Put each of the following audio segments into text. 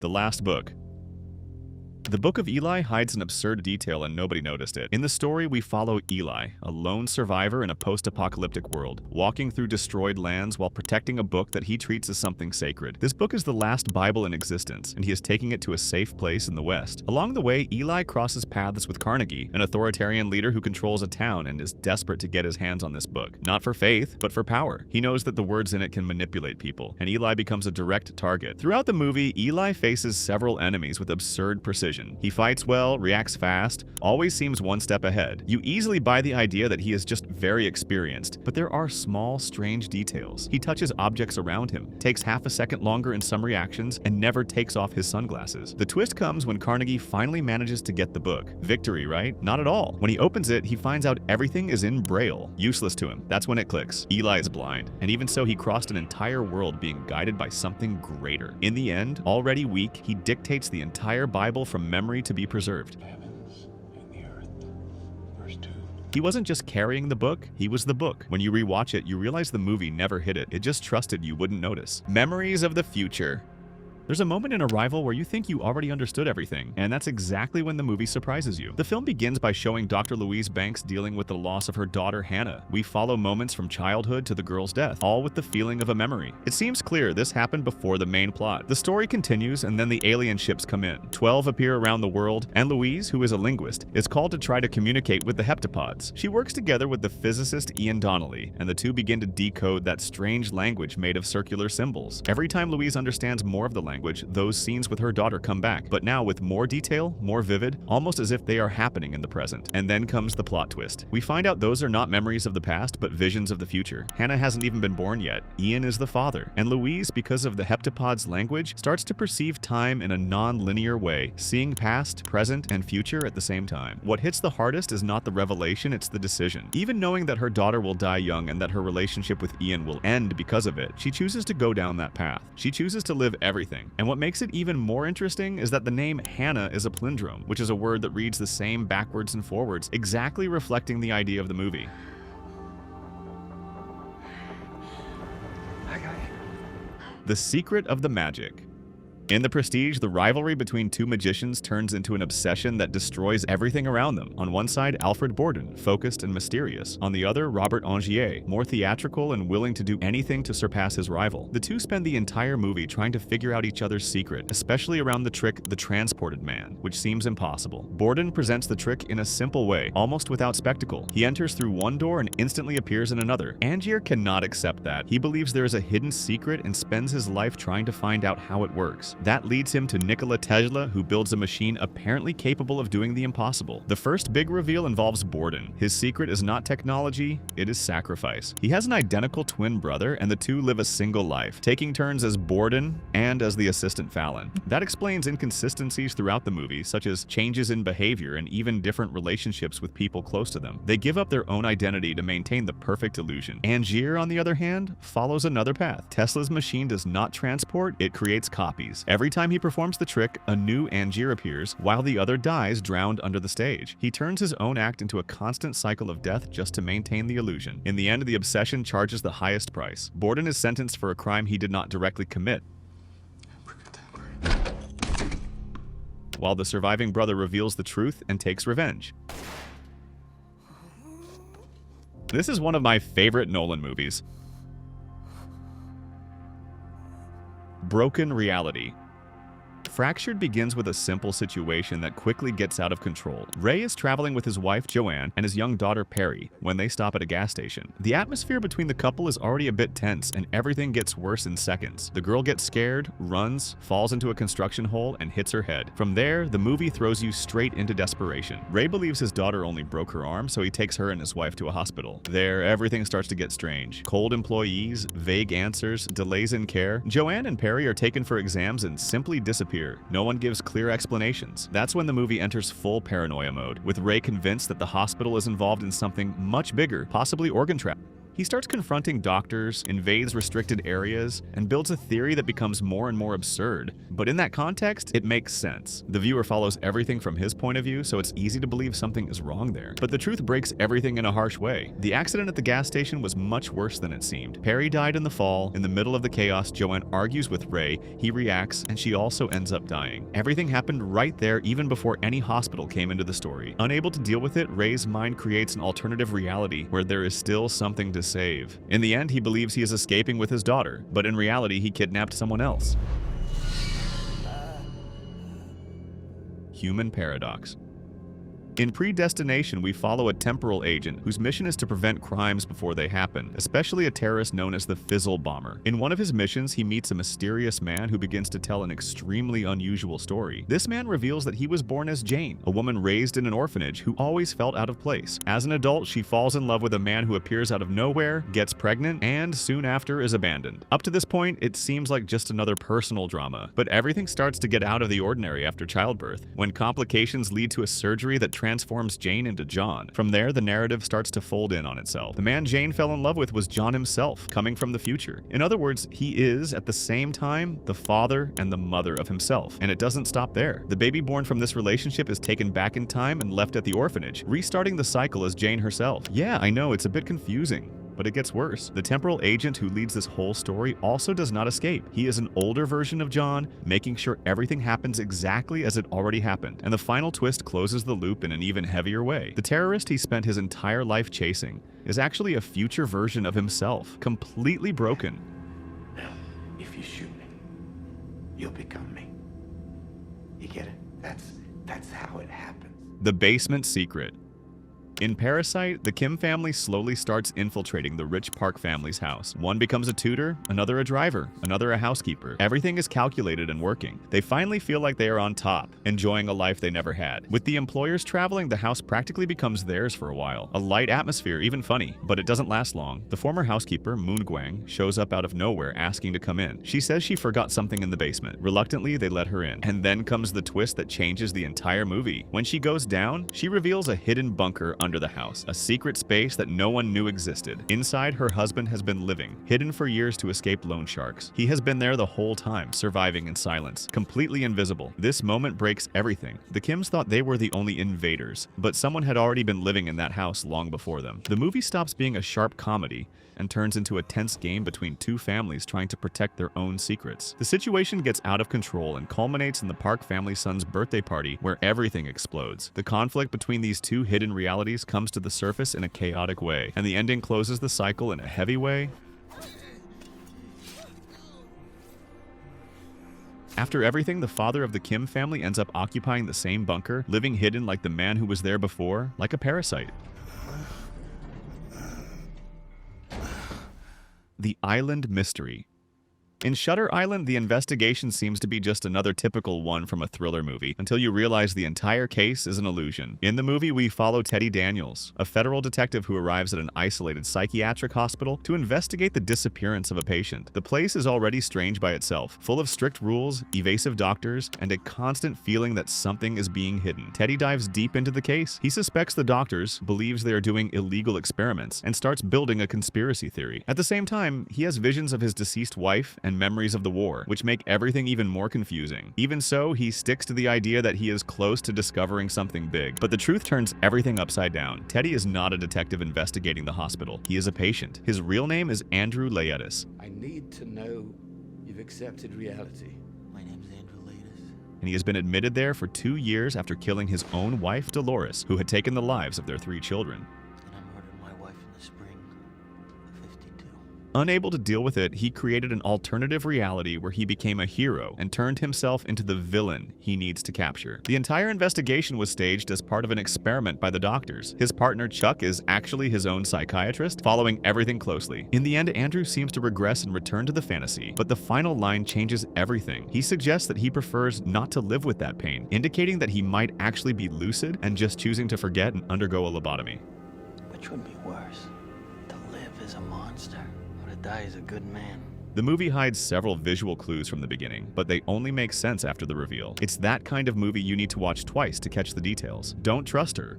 The Last Book. The Book of Eli hides an absurd detail and nobody noticed it. In the story, we follow Eli, a lone survivor in a post-apocalyptic world, walking through destroyed lands while protecting a book that he treats as something sacred. This book is the last Bible in existence, and he is taking it to a safe place in the West. Along the way, Eli crosses paths with Carnegie, an authoritarian leader who controls a town and is desperate to get his hands on this book. Not for faith, but for power. He knows that the words in it can manipulate people, and Eli becomes a direct target. Throughout the movie, Eli faces several enemies with absurd precision. He fights well, reacts fast, always seems one step ahead. You easily buy the idea that he is just very experienced, but there are small, strange details. He touches objects around him, takes half a second longer in some reactions, and never takes off his sunglasses. The twist comes when Carnegie finally manages to get the book. Victory, right? Not at all. When he opens it, he finds out everything is in Braille. Useless to him. That's when it clicks. Eli is blind, and even so, he crossed an entire world being guided by something greater. In the end, already weak, he dictates the entire Bible from memory to be preserved. Heavens and the earth. Verse 2. He wasn't just carrying the book, he was the book. When you rewatch it, you realize the movie never hid it. It just trusted you wouldn't notice. Memories of the future. There's a moment in Arrival where you think you already understood everything, and that's exactly when the movie surprises you. The film begins by showing Dr. Louise Banks dealing with the loss of her daughter Hannah. We follow moments from childhood to the girl's death, all with the feeling of a memory. It seems clear this happened before the main plot. The story continues, and then the alien ships come in. 12 appear around the world, and Louise, who is a linguist, is called to try to communicate with the heptapods. She works together with the physicist Ian Donnelly, and the two begin to decode that strange language made of circular symbols. Every time Louise understands more of the language, those scenes with her daughter come back, but now with more detail, more vivid, almost as if they are happening in the present. And then comes the plot twist. We find out those are not memories of the past, but visions of the future. Hannah hasn't even been born yet. Ian is the father. And Louise, because of the heptapod's language, starts to perceive time in a non-linear way, seeing past, present, and future at the same time. What hits the hardest is not the revelation, it's the decision. Even knowing that her daughter will die young and that her relationship with Ian will end because of it, she chooses to go down that path. She chooses to live everything. And what makes it even more interesting is that the name Hannah is a palindrome, which is a word that reads the same backwards and forwards, exactly reflecting the idea of the movie. I got you. The secret of the magic. In The Prestige, the rivalry between two magicians turns into an obsession that destroys everything around them. On one side, Alfred Borden, focused and mysterious. On the other, Robert Angier, more theatrical and willing to do anything to surpass his rival. The two spend the entire movie trying to figure out each other's secret, especially around the trick, the transported man, which seems impossible. Borden presents the trick in a simple way, almost without spectacle. He enters through one door and instantly appears in another. Angier cannot accept that. He believes there is a hidden secret and spends his life trying to find out how it works. That leads him to Nikola Tesla, who builds a machine apparently capable of doing the impossible. The first big reveal involves Borden. His secret is not technology, it is sacrifice. He has an identical twin brother, and the two live a single life, taking turns as Borden and as the assistant Fallon. That explains inconsistencies throughout the movie, such as changes in behavior and even different relationships with people close to them. They give up their own identity to maintain the perfect illusion. Angier, on the other hand, follows another path. Tesla's machine does not transport, it creates copies. Every time he performs the trick, a new Angier appears, while the other dies drowned under the stage. He turns his own act into a constant cycle of death just to maintain the illusion. In the end, the obsession charges the highest price. Borden is sentenced for a crime he did not directly commit, while the surviving brother reveals the truth and takes revenge. This is one of my favorite Nolan movies. Broken Reality. Fractured begins with a simple situation that quickly gets out of control. Ray is traveling with his wife Joanne and his young daughter Perry when they stop at a gas station. The atmosphere between the couple is already a bit tense and everything gets worse in seconds. The girl gets scared, runs, falls into a construction hole, and hits her head. From there, the movie throws you straight into desperation. Ray believes his daughter only broke her arm, so he takes her and his wife to a hospital. There, everything starts to get strange. Cold employees, vague answers, delays in care. Joanne and Perry are taken for exams and simply disappear. No one gives clear explanations. That's when the movie enters full paranoia mode, with Ray convinced that the hospital is involved in something much bigger, possibly organ trap. He starts confronting doctors, invades restricted areas, and builds a theory that becomes more and more absurd. But in that context, it makes sense. The viewer follows everything from his point of view, so it's easy to believe something is wrong there. But the truth breaks everything in a harsh way. The accident at the gas station was much worse than it seemed. Perry died in the fall. In the middle of the chaos, Joanne argues with Ray, he reacts, and she also ends up dying. Everything happened right there even before any hospital came into the story. Unable to deal with it, Ray's mind creates an alternative reality where there is still something to save. In the end, he believes he is escaping with his daughter, but in reality, he kidnapped someone else. Human paradox. In Predestination, we follow a temporal agent whose mission is to prevent crimes before they happen, especially a terrorist known as the Fizzle Bomber. In one of his missions, he meets a mysterious man who begins to tell an extremely unusual story. This man reveals that he was born as Jane, a woman raised in an orphanage who always felt out of place. As an adult, she falls in love with a man who appears out of nowhere, gets pregnant, and soon after is abandoned. Up to this point, it seems like just another personal drama, but everything starts to get out of the ordinary after childbirth, when complications lead to a surgery that transforms Jane into John. From there, the narrative starts to fold in on itself. The man Jane fell in love with was John himself, coming from the future. In other words, he is, at the same time, the father and the mother of himself. And it doesn't stop there. The baby born from this relationship is taken back in time and left at the orphanage, restarting the cycle as Jane herself. Yeah, I know, it's a bit confusing. But it gets worse. The temporal agent who leads this whole story also does not escape. He is an older version of John, making sure everything happens exactly as it already happened. And the final twist closes the loop in an even heavier way. The terrorist he spent his entire life chasing is actually a future version of himself, completely broken. Now, if you shoot me, you'll become me. You get it? That's how it happens. The Basement Secret. In Parasite, the Kim family slowly starts infiltrating the rich Park family's house. One becomes a tutor, another a driver, another a housekeeper. Everything is calculated and working. They finally feel like they are on top, enjoying a life they never had. With the employers traveling, the house practically becomes theirs for a while. A light atmosphere, even funny, but it doesn't last long. The former housekeeper, Moon Gwang, shows up out of nowhere asking to come in. She says she forgot something in the basement. Reluctantly, they let her in. And then comes the twist that changes the entire movie. When she goes down, she reveals a hidden bunker under the house, a secret space that no one knew existed. Inside, her husband has been living, hidden for years to escape loan sharks. He has been there the whole time, surviving in silence, completely invisible. This moment breaks everything. The Kims thought they were the only invaders, but someone had already been living in that house long before them. The movie stops being a sharp comedy and turns into a tense game between two families trying to protect their own secrets. The situation gets out of control and culminates in the Park family son's birthday party where everything explodes. The conflict between these two hidden realities comes to the surface in a chaotic way, and the ending closes the cycle in a heavy way. After everything, the father of the Kim family ends up occupying the same bunker, living hidden like the man who was there before, like a parasite. The Island Mystery. In Shutter Island, the investigation seems to be just another typical one from a thriller movie, until you realize the entire case is an illusion. In the movie, we follow Teddy Daniels, a federal detective who arrives at an isolated psychiatric hospital to investigate the disappearance of a patient. The place is already strange by itself, full of strict rules, evasive doctors, and a constant feeling that something is being hidden. Teddy dives deep into the case. He suspects the doctors, believes they are doing illegal experiments, and starts building a conspiracy theory. At the same time, he has visions of his deceased wife and memories of the war, which make everything even more confusing. Even so, he sticks to the idea that he is close to discovering something big. But the truth turns everything upside down. Teddy is not a detective investigating the hospital. He is a patient. His real name is Andrew Laetis. I need to know you've accepted reality. My name's Andrew Laetis. And he has been admitted there for 2 years after killing his own wife, Dolores, who had taken the lives of their 3 children. And I murdered my wife in the spring of 52. Unable to deal with it, he created an alternative reality where he became a hero and turned himself into the villain he needs to capture. The entire investigation was staged as part of an experiment by the doctors. His partner Chuck is actually his own psychiatrist, following everything closely. In the end, Andrew seems to regress and return to the fantasy, but the final line changes everything. He suggests that he prefers not to live with that pain, indicating that he might actually be lucid and just choosing to forget and undergo a lobotomy. Which would be worse? To live as a monster, or to die as a good man? The movie hides several visual clues from the beginning, but they only make sense after the reveal. It's that kind of movie you need to watch twice to catch the details. Don't trust her.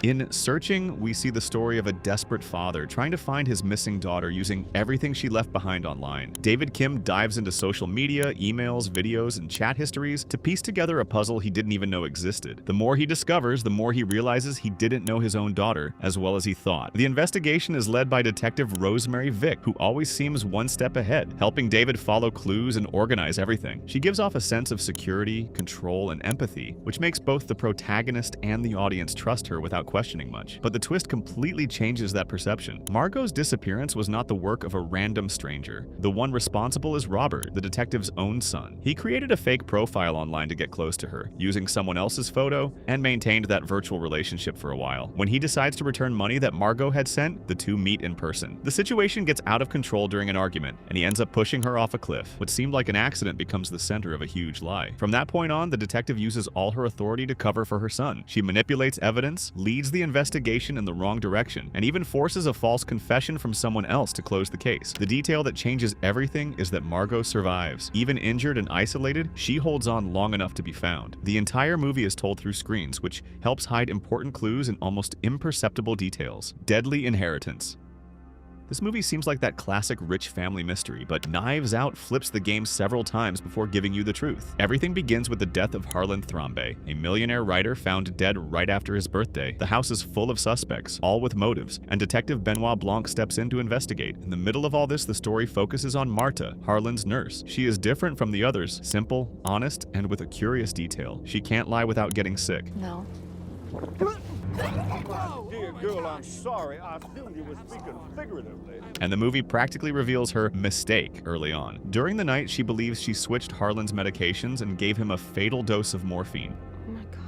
In Searching, we see the story of a desperate father trying to find his missing daughter using everything she left behind online. David Kim dives into social media, emails, videos, and chat histories to piece together a puzzle he didn't even know existed. The more he discovers, the more he realizes he didn't know his own daughter as well as he thought. The investigation is led by Detective Rosemary Vick, who always seems one step ahead, helping David follow clues and organize everything. She gives off a sense of security, control, and empathy, which makes both the protagonist and the audience trust her without questioning much. But the twist completely changes that perception. Margot's disappearance was not the work of a random stranger. The one responsible is Robert, the detective's own son. He created a fake profile online to get close to her, using someone else's photo, and maintained that virtual relationship for a while. When he decides to return money that Margot had sent, the two meet in person. The situation gets out of control during an argument, and he ends up pushing her off a cliff. What seemed like an accident becomes the center of a huge lie. From that point on, the detective uses all her authority to cover for her son. She manipulates evidence, leads the investigation in the wrong direction, and even forces a false confession from someone else to close the case. The detail that changes everything is that Margot survives. Even injured and isolated, she holds on long enough to be found. The entire movie is told through screens, which helps hide important clues and almost imperceptible details. Deadly Inheritance. This movie seems like that classic rich family mystery, but Knives Out flips the game several times before giving you the truth. Everything begins with the death of Harlan Thrombey, a millionaire writer found dead right after his birthday. The house is full of suspects, all with motives, and Detective Benoit Blanc steps in to investigate. In the middle of all this, the story focuses on Marta, Harlan's nurse. She is different from the others, simple, honest, and with a curious detail. She can't lie without getting sick. No. Dear girl, I'm sorry. I assumed you were speaking figuratively. And the movie practically reveals her mistake early on. During the night, she believes she switched Harlan's medications and gave him a fatal dose of morphine. Oh my god.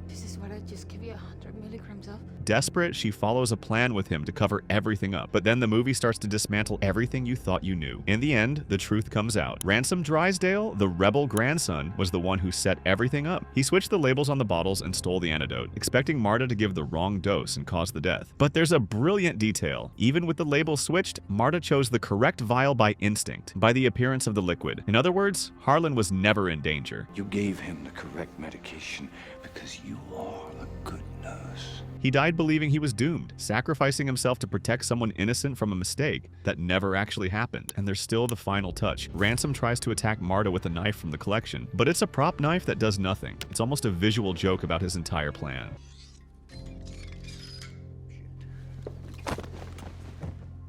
This is what I just give you 100 milligrams of? Desperate, she follows a plan with him to cover everything up, but then the movie starts to dismantle everything you thought you knew. In the end, the truth comes out. Ransom Drysdale, the rebel grandson, was the one who set everything up. He switched the labels on the bottles and stole the antidote, expecting Marta to give the wrong dose and cause the death. But there's a brilliant detail. Even with the labels switched, Marta chose the correct vial by instinct, by the appearance of the liquid. In other words, Harlan was never in danger. You gave him the correct medication because you are a good nurse. He died believing he was doomed, sacrificing himself to protect someone innocent from a mistake that never actually happened. And there's still the final touch. Ransom tries to attack Marta with a knife from the collection, but it's a prop knife that does nothing. It's almost a visual joke about his entire plan.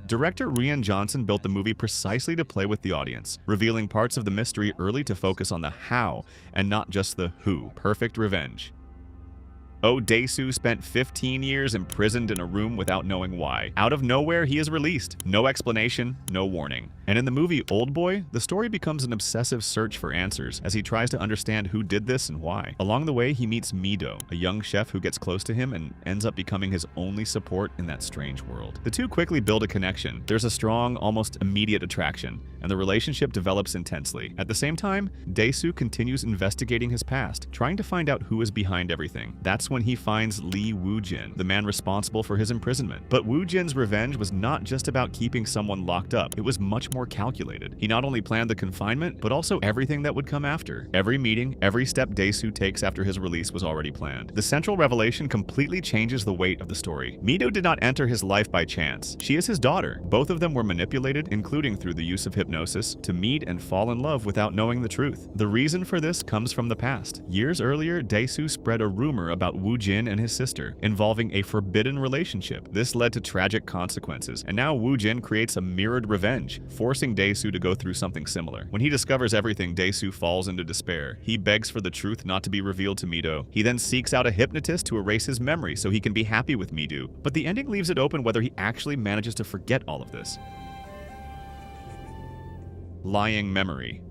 Director Rian Johnson built the movie precisely to play with the audience, revealing parts of the mystery early to focus on the how and not just the who. Perfect revenge. Oh Dae-soo spent 15 years imprisoned in a room without knowing why. Out of nowhere, he is released. No explanation, no warning. And in the movie Oldboy, the story becomes an obsessive search for answers as he tries to understand who did this and why. Along the way, he meets Mido, a young chef who gets close to him and ends up becoming his only support in that strange world. The two quickly build a connection. There's a strong, almost immediate attraction, and the relationship develops intensely. At the same time, Dae-soo continues investigating his past, trying to find out who is behind everything. That's when he finds Lee Woo-jin, the man responsible for his imprisonment. But Woo-jin's revenge was not just about keeping someone locked up. It was much more calculated. He not only planned the confinement, but also everything that would come after. Every meeting, every step Dae-soo takes after his release was already planned. The central revelation completely changes the weight of the story. Mido did not enter his life by chance. She is his daughter. Both of them were manipulated, including through the use of hypnosis, to meet and fall in love without knowing the truth. The reason for this comes from the past. Years earlier, Dae-soo spread a rumor about Woo-jin and his sister, involving a forbidden relationship. This led to tragic consequences, and now Woo-jin creates a mirrored revenge, forcing Dae-soo to go through something similar. When he discovers everything, Dae-soo falls into despair. He begs for the truth not to be revealed to Mido. He then seeks out a hypnotist to erase his memory so he can be happy with Mido, but the ending leaves it open whether he actually manages to forget all of this. Lying memory.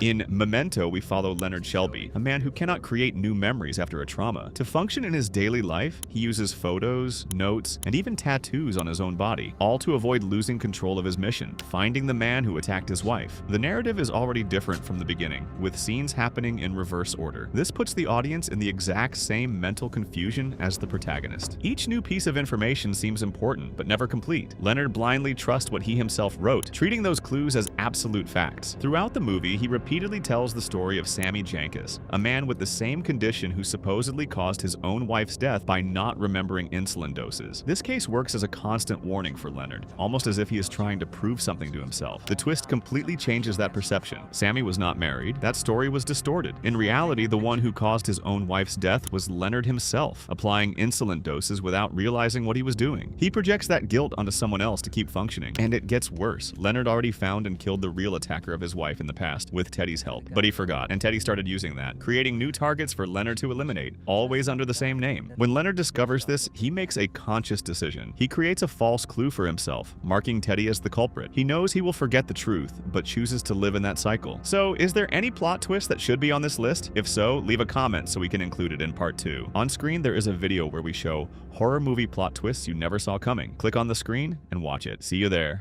In Memento, we follow Leonard Shelby, a man who cannot create new memories after a trauma. To function in his daily life, he uses photos, notes, and even tattoos on his own body, all to avoid losing control of his mission, finding the man who attacked his wife. The narrative is already different from the beginning, with scenes happening in reverse order. This puts the audience in the exact same mental confusion as the protagonist. Each new piece of information seems important, but never complete. Leonard blindly trusts what he himself wrote, treating those clues as absolute facts. Throughout the movie, he repeats repeatedly tells the story of Sammy Jankis, a man with the same condition who supposedly caused his own wife's death by not remembering insulin doses. This case works as a constant warning for Leonard, almost as if he is trying to prove something to himself. The twist completely changes that perception. Sammy was not married. That story was distorted. In reality, the one who caused his own wife's death was Leonard himself, applying insulin doses without realizing what he was doing. He projects that guilt onto someone else to keep functioning. And it gets worse. Leonard already found and killed the real attacker of his wife in the past, with Teddy's help. But he forgot, and Teddy started using that, creating new targets for Leonard to eliminate, always under the same name. When Leonard discovers this, he makes a conscious decision. He creates a false clue for himself, marking Teddy as the culprit. He knows he will forget the truth, but chooses to live in that cycle. So, is there any plot twist that should be on this list? If so, leave a comment so we can include it in part 2. On screen, there is a video where we show horror movie plot twists you never saw coming. Click on the screen and watch it. See you there.